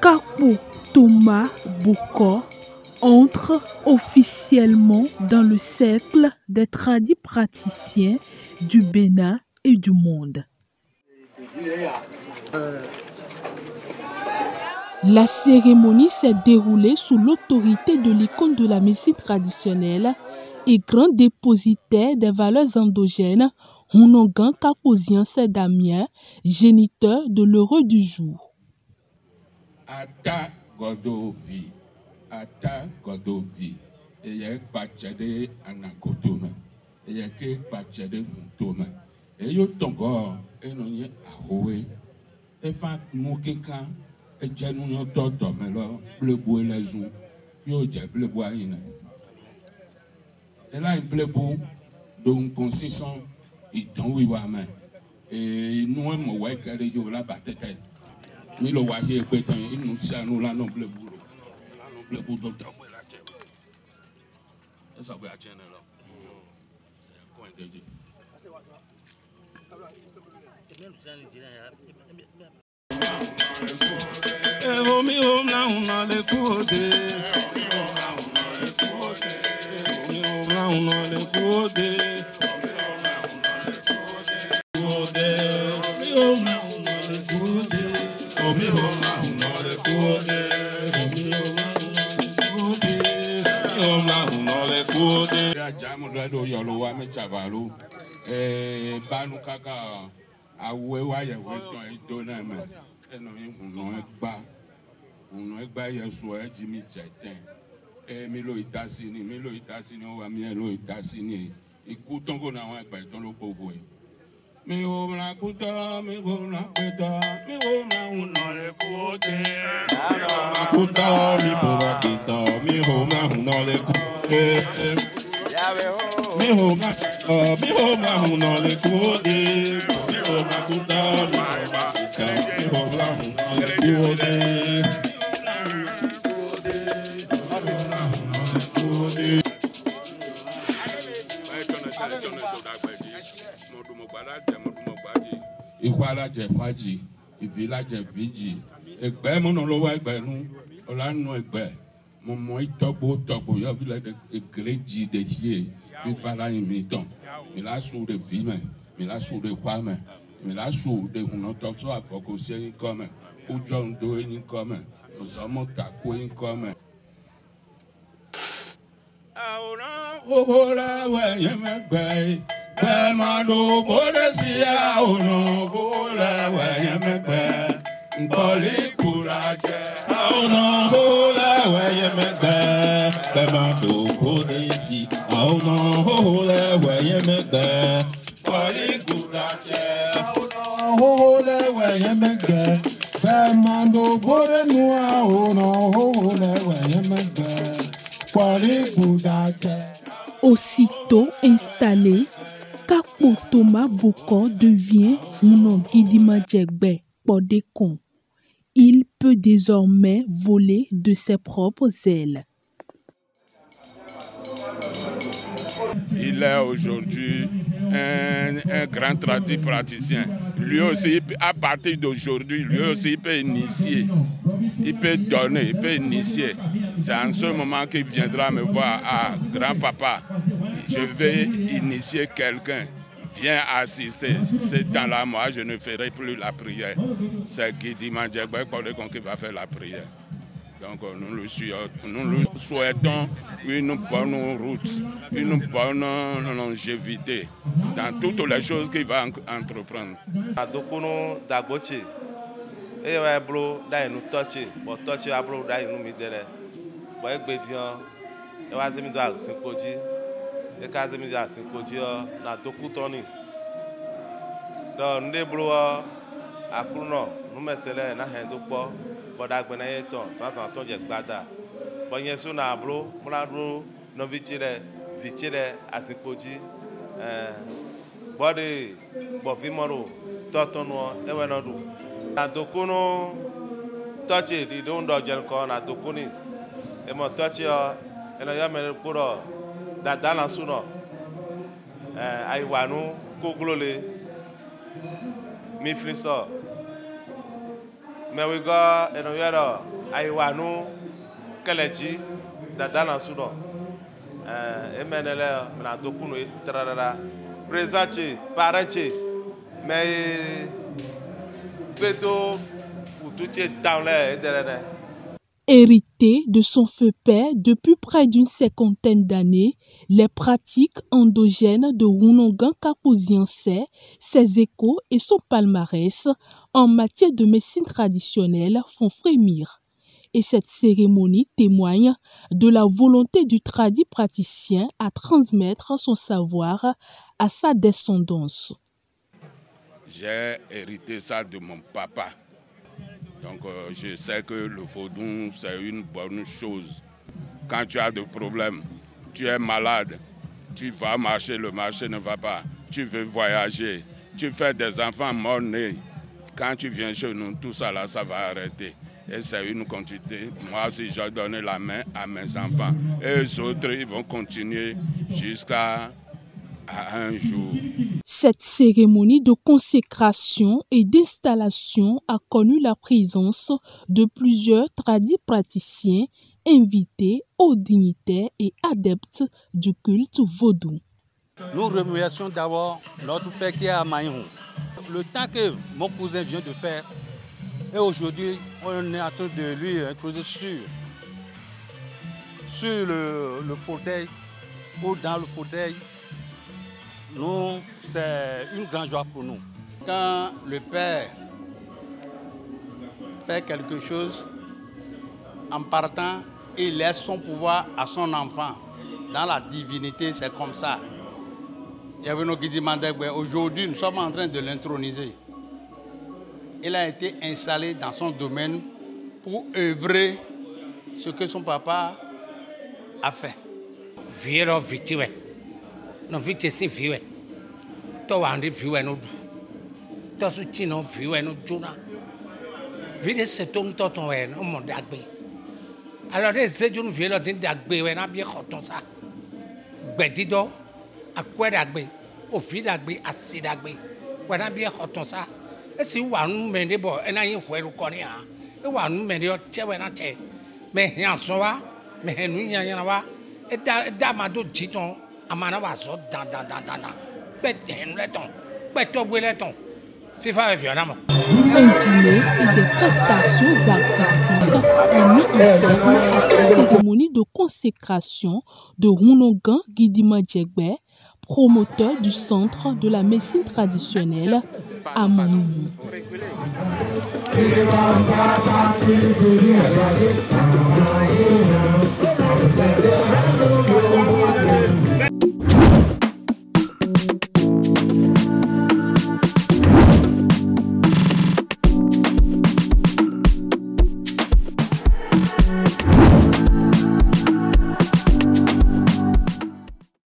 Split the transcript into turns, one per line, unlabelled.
Kakpo Thomas Bokor entre officiellement dans le cercle des tradis praticiens du Bénin et du monde. La cérémonie s'est déroulée sous l'autorité de l'icône de la médecine traditionnelle et grand dépositaire des valeurs endogènes, Hounongan Kaposian Damien, géniteur de l'heureux du jour.
Ata Godovi, et y a Pachade Anakotome, et y a Pachade Muntome, et yo tongo, et non y a Howe, et Fat Moukikan, et Janouyon Toto, mais là, le bois et les zoom, yo j'ai le bois in. Et là, il plaît beau, donc consistant, il tombe, et nous, on voit qu'il y a la bataille. Mi lo wa ye pe tan inu si anu la no ble buro la no ble buro to pe la che esa be a che ne lo se ko endeje e mi hom na una le kode mi hom na una le kode do yolo wa me chavalu banu kaka awe wa ye we ton e do na me eno mi hunu egba ye so e jimi jeten mi lo itasi ni o wa mi lo itasi ni iku tongo na wa egba ton lo povo e mi o na kuta mi o na kuta mi o na hunu le kote kuta mi o na kuta mi o na hunu le kote mi homa huno le kode mi homa kuta mi homa huno le kode ikwala je faji ivila je viji egbe mo no lo wa egbe nu olanu egbe mo mo itogbo yo vile de greji de hie fi fala mi ton mi la su de vime mi la su de kwame mi la su de huno to so afoko se yin come ujo ndo yin come ozomo tako yin come awona ogola we yemegbe be ma do bode si awona ogola we yemegbe Mboli kuraje awona ogola we yemegbe be ma do bode si awona ogola we yemegbe mboli kuraje awona ogola we yemegbe be ma do bode nu awona ogola we yemegbe mboli kuraje.
Aussitôt installé, Kakpo Thomas Bokor devient Hunon Gidima Djegbe Podekon. Il peut désormais voler de ses propres ailes.
Il est aujourd'hui un grand praticien. Lui aussi, à partir d'aujourd'hui, lui aussi il peut initier, il peut donner, il peut initier. C'est en ce moment qu'il viendra me voir, ah, grand-papa, je vais initier quelqu'un, viens assister. Ce temps-là, moi, je ne ferai plus la prière. C'est Gidima Djegbe Podekon qui va faire la prière. Donc nous lui souhaitons une bonne route, une bonne longévité dans toutes les choses qu'il va entreprendre.
Bodagbena yeton satan ton je gbada bonye so na bro mlado no vichire asipoji body bo vimoro totono ewe no du Natokunu touché di dondo jelko natokuni. Et mon touché eno yamene kuro dadana suno. Aiwanu koglole mi friso. Mais we go eno yero aiwanu keleji dadana suno. Emenele natokunu trarara. Présente parente mais
Hérité de son feu père depuis près d'une cinquantaine d'années, les pratiques endogènes de Runongan Kaposiense, ses échos et son palmarès en matière de médecine traditionnelle font frémir. Et cette cérémonie témoigne de la volonté du tradit praticien à transmettre son savoir à sa descendance.
J'ai hérité ça de mon papa. Donc je sais que le vaudou, c'est une bonne chose. Quand tu as des problèmes, tu es malade, tu vas marcher, le marché ne va pas. Tu veux voyager, tu fais des enfants morts-nés. Quand tu viens chez nous, tout ça là, ça va arrêter. Et c'est une continuité. Moi aussi, j'ai donné la main à mes enfants. Et les autres, ils vont continuer jusqu'à un jour.
Cette cérémonie de consécration et d'installation a connu la présence de plusieurs tradis praticiens invités aux dignitaires et adeptes du culte vaudou.
Nous remercions d'abord notre père qui est à Maïron. Le temps que mon cousin vient de faire, et aujourd'hui on est en train de lui introduire sur le fauteuil ou dans le fauteuil. Nous, c'est une grande joie pour nous.
Quand le père fait quelque chose, en partant, il laisse son pouvoir à son enfant. Dans la divinité, c'est comme ça. Aujourd'hui, nous sommes en train de l'introniser. Il a été installé dans son domaine pour œuvrer ce que son papa a fait.
No vite si viwe to wandi viwe no du to su ti no viwe no jona vite se tom to ton we no mo dagbe alors des seju no viwe lo tin dagbe we na bi khoton sa gbedido akwe dagbe o fi dagbe asi dagbe we na bi khoton sa e si wa nu me de bo e na yin hweru ko ni ha e wa nu me de o che we na che me hian so wa me henu yan yan wa e da ma do jiton. Un
dîner et des prestations artistiques ont mis un terme à cette cérémonie de consécration de Runongan Gidima Djegbe, promoteur du centre de la médecine traditionnelle à Maïnou.